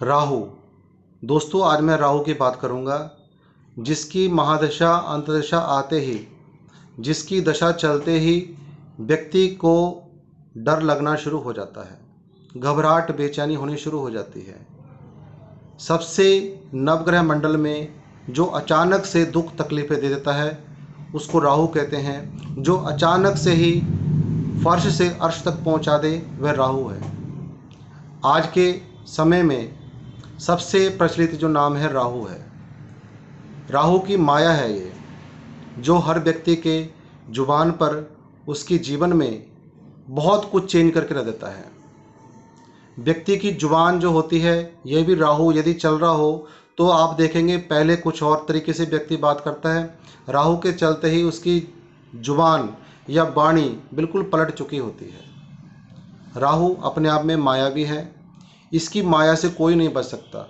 राहु। दोस्तों, आज मैं राहु की बात करूंगा, जिसकी महादशा अंतदशा आते ही, जिसकी दशा चलते ही व्यक्ति को डर लगना शुरू हो जाता है, घबराहट बेचैनी होनी शुरू हो जाती है। सबसे नवग्रह मंडल में जो अचानक से दुख तकलीफें दे देता है उसको राहु कहते हैं। जो अचानक से ही फर्श से अर्श तक पहुंचा दे वह राहु है। आज के समय में सबसे प्रचलित जो नाम है राहु है। राहु की माया है ये, जो हर व्यक्ति के जुबान पर उसकी जीवन में बहुत कुछ चेंज करके रख देता है। व्यक्ति की जुबान जो होती है, यह भी राहु यदि चल रहा हो तो आप देखेंगे पहले कुछ और तरीके से व्यक्ति बात करता है, राहु के चलते ही उसकी जुबान या वाणी बिल्कुल पलट चुकी होती है। राहु अपने आप में मायावी है, इसकी माया से कोई नहीं बच सकता।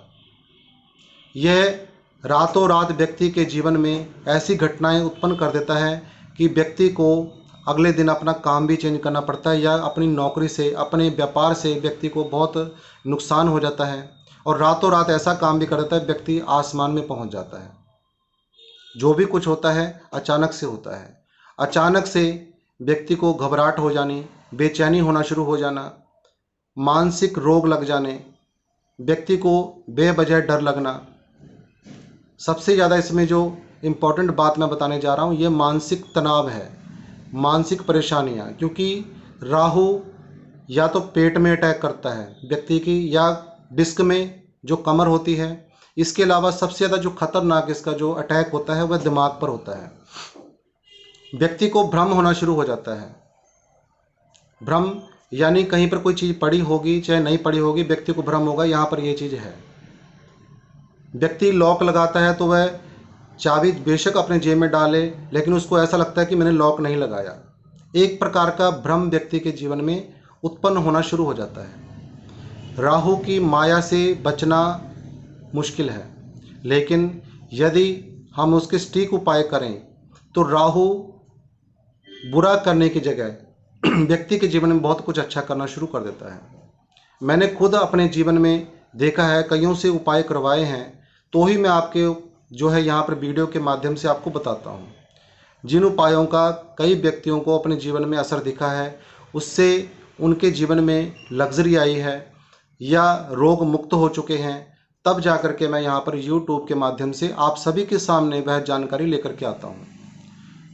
यह रातों रात व्यक्ति के जीवन में ऐसी घटनाएं उत्पन्न कर देता है कि व्यक्ति को अगले दिन अपना काम भी चेंज करना पड़ता है, या अपनी नौकरी से, अपने व्यापार से व्यक्ति को बहुत नुकसान हो जाता है, और रातों रात ऐसा काम भी कर देता है व्यक्ति आसमान में पहुंच जाता है। जो भी कुछ होता है अचानक से होता है। अचानक से व्यक्ति को घबराहट हो जानी, बेचैनी होना शुरू हो जाना, मानसिक रोग लग जाने, व्यक्ति को बेवजह डर लगना। सबसे ज़्यादा इसमें जो इम्पोर्टेंट बात मैं बताने जा रहा हूँ, ये मानसिक तनाव है, मानसिक परेशानियाँ। क्योंकि राहु या तो पेट में अटैक करता है व्यक्ति की, या डिस्क में जो कमर होती है। इसके अलावा सबसे ज़्यादा जो खतरनाक इसका जो अटैक होता है वह दिमाग पर होता है। व्यक्ति को भ्रम होना शुरू हो जाता है। भ्रम यानी कहीं पर कोई चीज़ पड़ी होगी चाहे नहीं पड़ी होगी, व्यक्ति को भ्रम होगा यहाँ पर ये चीज़ है। व्यक्ति लॉक लगाता है तो वह चाबी बेशक अपने जेब में डाले, लेकिन उसको ऐसा लगता है कि मैंने लॉक नहीं लगाया। एक प्रकार का भ्रम व्यक्ति के जीवन में उत्पन्न होना शुरू हो जाता है। राहु की माया से बचना मुश्किल है, लेकिन यदि हम उसके सटीक उपाय करें तो राहु बुरा करने की जगह व्यक्ति के जीवन में बहुत कुछ अच्छा करना शुरू कर देता है। मैंने खुद अपने जीवन में देखा है, कईयों से उपाय करवाए हैं, तो ही मैं आपके जो है यहाँ पर वीडियो के माध्यम से आपको बताता हूँ। जिन उपायों का कई व्यक्तियों को अपने जीवन में असर दिखा है, उससे उनके जीवन में लग्जरी आई है या रोग मुक्त हो चुके हैं, तब जा कर के मैं यहाँ पर YouTube के माध्यम से आप सभी के सामने वह जानकारी लेकर के आता हूँ।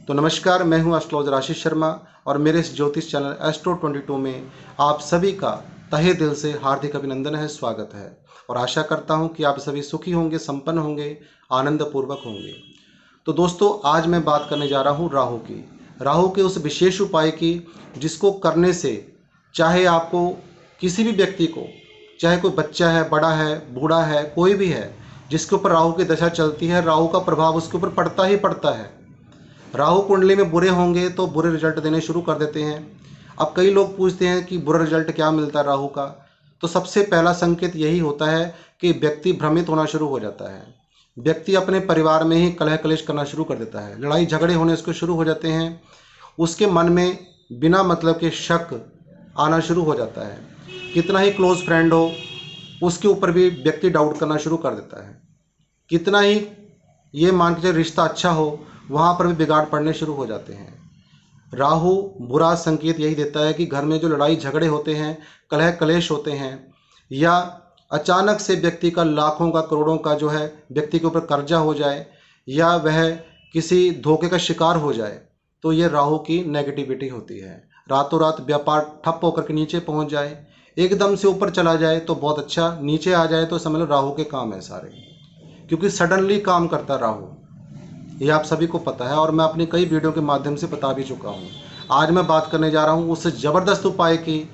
तो नमस्कार, मैं हूँ एस्ट्रोलॉजर आशीष शर्मा, और मेरे इस ज्योतिष चैनल एस्ट्रो 22 में आप सभी का तहे दिल से हार्दिक अभिनंदन है, स्वागत है। और आशा करता हूँ कि आप सभी सुखी होंगे, संपन्न होंगे, आनंदपूर्वक होंगे। तो दोस्तों, आज मैं बात करने जा रहा हूँ राहु की, राहु के उस विशेष उपाय की जिसको करने से चाहे आपको किसी भी व्यक्ति को, चाहे कोई बच्चा है, बड़ा है, बूढ़ा है, कोई भी है, जिसके ऊपर राहु की दशा चलती है, राहु का प्रभाव उसके ऊपर पड़ता ही पड़ता है। राहु कुंडली में बुरे होंगे तो बुरे रिजल्ट देने शुरू कर देते हैं। अब कई लोग पूछते हैं कि बुरा रिजल्ट क्या मिलता है राहु का, तो सबसे पहला संकेत यही होता है कि व्यक्ति भ्रमित होना शुरू हो जाता है। व्यक्ति अपने परिवार में ही कलह कलेश करना शुरू कर देता है, लड़ाई झगड़े होने उसको शुरू हो जाते हैं। उसके मन में बिना मतलब के शक आना शुरू हो जाता है। कितना ही क्लोज फ्रेंड हो, उसके ऊपर भी व्यक्ति डाउट करना शुरू कर देता है। कितना ही ये मान के रिश्ता अच्छा हो, वहाँ पर भी बिगाड़ पड़ने शुरू हो जाते हैं। राहु बुरा संकेत यही देता है कि घर में जो लड़ाई झगड़े होते हैं, कलह कलेश होते हैं, या अचानक से व्यक्ति का लाखों का करोड़ों का जो है व्यक्ति के ऊपर कर्जा हो जाए, या वह किसी धोखे का शिकार हो जाए, तो ये राहु की नेगेटिविटी होती है। रातों रात व्यापार ठप होकर के नीचे पहुंच जाए, एकदम से ऊपर चला जाए तो बहुत अच्छा, नीचे आ जाए तो समझ लो राहु के काम है सारे, क्योंकि सडनली काम करता है राहु, ये आप सभी को पता है, और मैं अपनी कई वीडियो के माध्यम से बता भी चुका हूँ। आज मैं बात करने जा रहा हूँ उस ज़बरदस्त उपाय की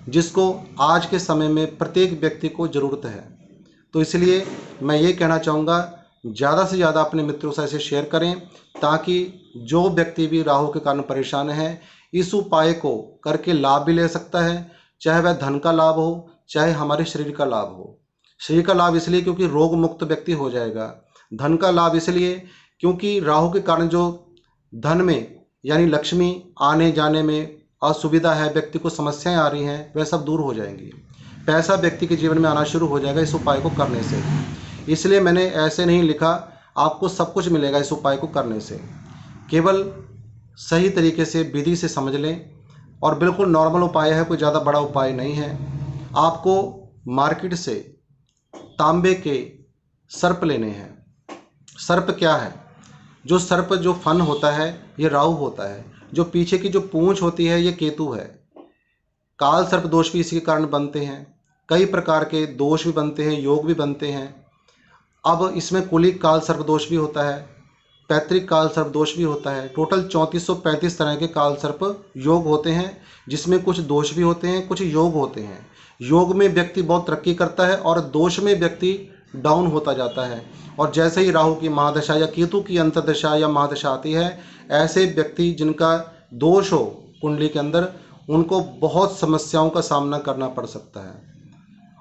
जिसको आज के समय में प्रत्येक व्यक्ति को ज़रूरत है। तो इसलिए मैं ये कहना चाहूँगा, ज़्यादा से ज़्यादा अपने मित्रों से इसे शेयर करें, ताकि जो व्यक्ति भी राहु के कारण परेशान है इस उपाय को करके लाभ भी ले सकता है। चाहे वह धन का लाभ हो, चाहे हमारे शरीर का लाभ हो। शरीर का लाभ इसलिए क्योंकि रोग मुक्त व्यक्ति हो जाएगा। धन का लाभ इसलिए क्योंकि राहु के कारण जो धन में यानी लक्ष्मी आने जाने में असुविधा है, व्यक्ति को समस्याएं आ रही हैं, वह सब दूर हो जाएंगी। पैसा व्यक्ति के जीवन में आना शुरू हो जाएगा इस उपाय को करने से। इसलिए मैंने ऐसे नहीं लिखा, आपको सब कुछ मिलेगा इस उपाय को करने से। केवल सही तरीके से विधि से समझ लें, और बिल्कुल नॉर्मल उपाय है, कोई ज़्यादा बड़ा उपाय नहीं है। आपको मार्केट से तांबे के सर्प लेने हैं। सर्प क्या है? जो सर्प जो फन होता है ये राहु होता है, जो पीछे की जो पूंछ होती है ये केतु है। काल सर्प दोष भी इसी के कारण बनते हैं। कई प्रकार के दोष भी बनते हैं, योग भी बनते हैं। अब इसमें कुलिक काल सर्प दोष भी होता है, पैतृक काल सर्प दोष भी होता है। टोटल 3435 तरह के काल सर्प योग होते हैं, जिसमें कुछ दोष भी होते हैं, कुछ योग होते हैं। योग में व्यक्ति बहुत तरक्की करता है और दोष में व्यक्ति डाउन होता जाता है। और जैसे ही राहु की महादशा या केतु की अंतर्दशा या महादशा आती है, ऐसे व्यक्ति जिनका दोष हो कुंडली के अंदर, उनको बहुत समस्याओं का सामना करना पड़ सकता है।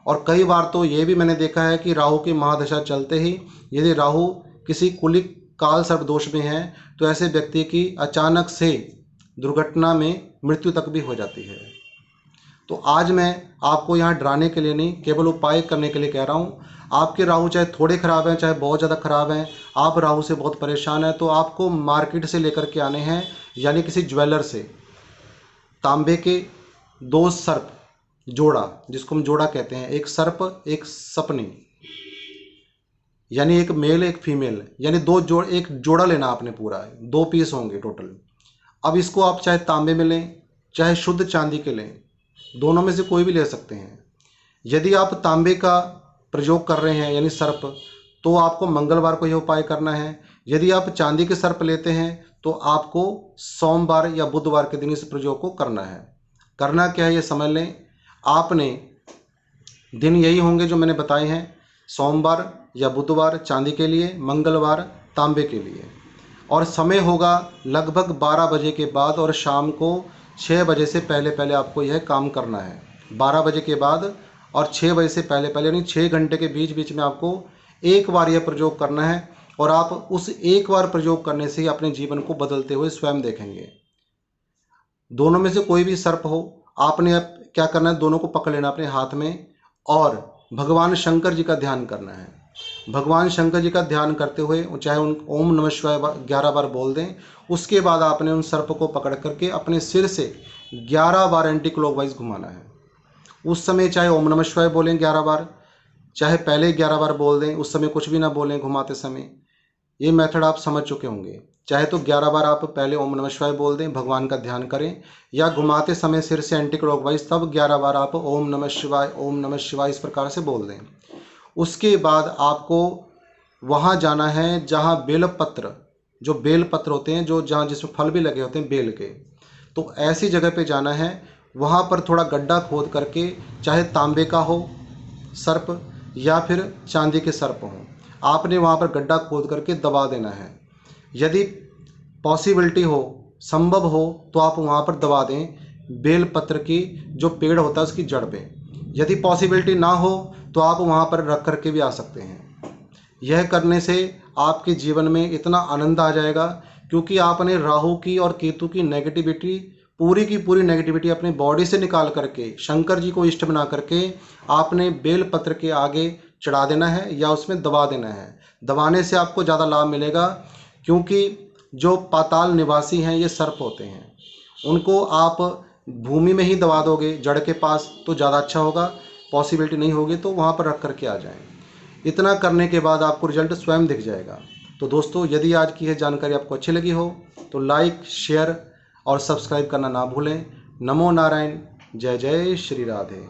और कई बार तो ये भी मैंने देखा है कि राहु की महादशा चलते ही यदि राहु किसी कुलिक काल सर्प दोष में है तो ऐसे व्यक्ति की अचानक से दुर्घटना में मृत्यु तक भी हो जाती है। तो आज मैं आपको यहाँ डराने के लिए नहीं, केवल उपाय करने के लिए कह रहा हूँ। आपके राहु चाहे थोड़े खराब हैं, चाहे बहुत ज़्यादा खराब हैं, आप राहु से बहुत परेशान हैं, तो आपको मार्केट से लेकर के आने हैं, यानी किसी ज्वेलर से तांबे के 2 सर्प जोड़ा, जिसको हम जोड़ा कहते हैं, एक सर्प एक सपनी, यानी एक मेल एक फीमेल, यानी एक जोड़ा लेना आपने पूरा, 2 पीस होंगे टोटल। अब इसको आप चाहे तांबे में लें चाहे शुद्ध चांदी के लें, दोनों में से कोई भी ले सकते हैं। यदि आप तांबे का प्रयोग कर रहे हैं यानी सर्प, तो आपको मंगलवार को यह उपाय करना है। यदि आप चांदी के सर्प लेते हैं तो आपको सोमवार या बुधवार के दिन इस प्रयोग को करना है। करना क्या है ये समझ लें। आपने दिन यही होंगे जो मैंने बताए हैं, सोमवार या बुधवार चांदी के लिए, मंगलवार तांबे के लिए, और समय होगा लगभग 12 बजे के बाद और शाम को 6 बजे से पहले पहले आपको यह काम करना है। 12 बजे के बाद और 6 बजे से पहले पहले, यानी 6 घंटे के बीच बीच में आपको एक बार यह प्रयोग करना है, और आप उस एक बार प्रयोग करने से ही अपने जीवन को बदलते हुए स्वयं देखेंगे। दोनों में से कोई भी सर्प हो, आपने अब क्या करना है, दोनों को पकड़ लेना अपने हाथ में और भगवान शंकर जी का ध्यान करना है। भगवान शंकर जी का ध्यान करते हुए चाहे उन ओम नमः शिवाय 11 बार बोल दें। उसके बाद आपने उन सर्प को पकड़ करके अपने सिर से 11 बार एंटी क्लॉकवाइज घुमाना है। उस समय चाहे ओम नमः शिवाय बोलें 11 बार, चाहे पहले 11 बार बोल दें, उस समय कुछ भी ना बोलें घुमाते समय। ये मेथड आप समझ चुके होंगे। चाहे तो 11 बार आप पहले ओम नमः शिवाय बोल दें, भगवान का ध्यान करें, या घुमाते समय सिर से एंटी क्लॉकवाइज तब 11 बार आप ओम नमः शिवाय इस प्रकार से बोल दें। उसके बाद आपको वहाँ जाना है जहाँ बेलपत्र, जो बेलपत्र होते हैं, जो जहाँ जिसमें फल भी लगे होते हैं बेल के, तो ऐसी जगह पे जाना है। वहाँ पर थोड़ा गड्ढा खोद करके, चाहे तांबे का हो सर्प या फिर चांदी के सर्प हों, आपने वहाँ पर गड्ढा खोद करके दबा देना है। यदि पॉसिबिलिटी हो, संभव हो, तो आप वहाँ पर दबा दें बेलपत्र की जो पेड़ होता है उसकी जड़ पे। यदि पॉसिबिलिटी ना हो तो आप वहाँ पर रख करके भी आ सकते हैं। यह करने से आपके जीवन में इतना आनंद आ जाएगा, क्योंकि आपने राहु की और केतु की नेगेटिविटी, पूरी की पूरी नेगेटिविटी अपनी बॉडी से निकाल करके शंकर जी को इष्ट बना करके आपने बेलपत्र के आगे चढ़ा देना है या उसमें दबा देना है। दबाने से आपको ज़्यादा लाभ मिलेगा, क्योंकि जो पाताल निवासी हैं ये सर्प होते हैं, उनको आप भूमि में ही दबा दोगे जड़ के पास तो ज़्यादा अच्छा होगा। पॉसिबिलिटी नहीं होगी तो वहाँ पर रख करके आ जाएं। इतना करने के बाद आपको रिजल्ट स्वयं दिख जाएगा। तो दोस्तों, यदि आज की यह जानकारी आपको अच्छी लगी हो तो लाइक, शेयर और सब्सक्राइब करना ना भूलें। नमो नारायण। जय जय श्री राधे।